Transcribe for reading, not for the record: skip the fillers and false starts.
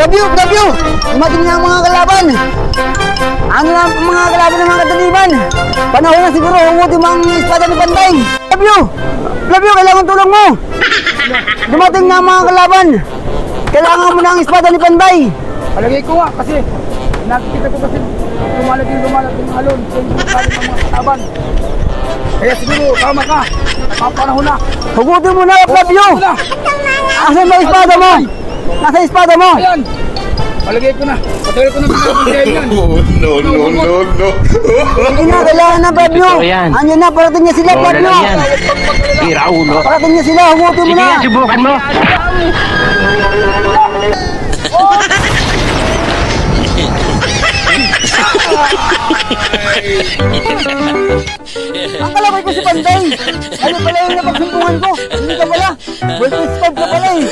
Love you! Dumating na ang mga kalaban. Ano na ang mga kalaban ng mga kataliban? Panahon na siguro, hugutin mo ang espada ni Panday. Love you! Love you, kailangan tulong mo. Dumating na ang mga kalaban. Kailangan mo na ang espada ni Panday. Palagay ko nga kasi nakikita ko kasi lumalating alon sa yung kalim ng mga kalaban. Kaya siguro tama ka, mapanahon na. Hugutin mo na, love you! Asan ba espada mo? Nasa espada mo? Ayan! Palagay ko na, patuloy ko na pinapagkain yan. No. Sige na, kailangan na, love you! Ito yan. Andiyan na, parating niya sila, love Wala you! lang yan. Tira ulo. Parating niya sila, hugutin mo Sige na! nga, subukan mo. Ang kalabay ko si Panday! Ano pala yung napagsumbungan ko? Hindi ka pala! Well, ka pala eh!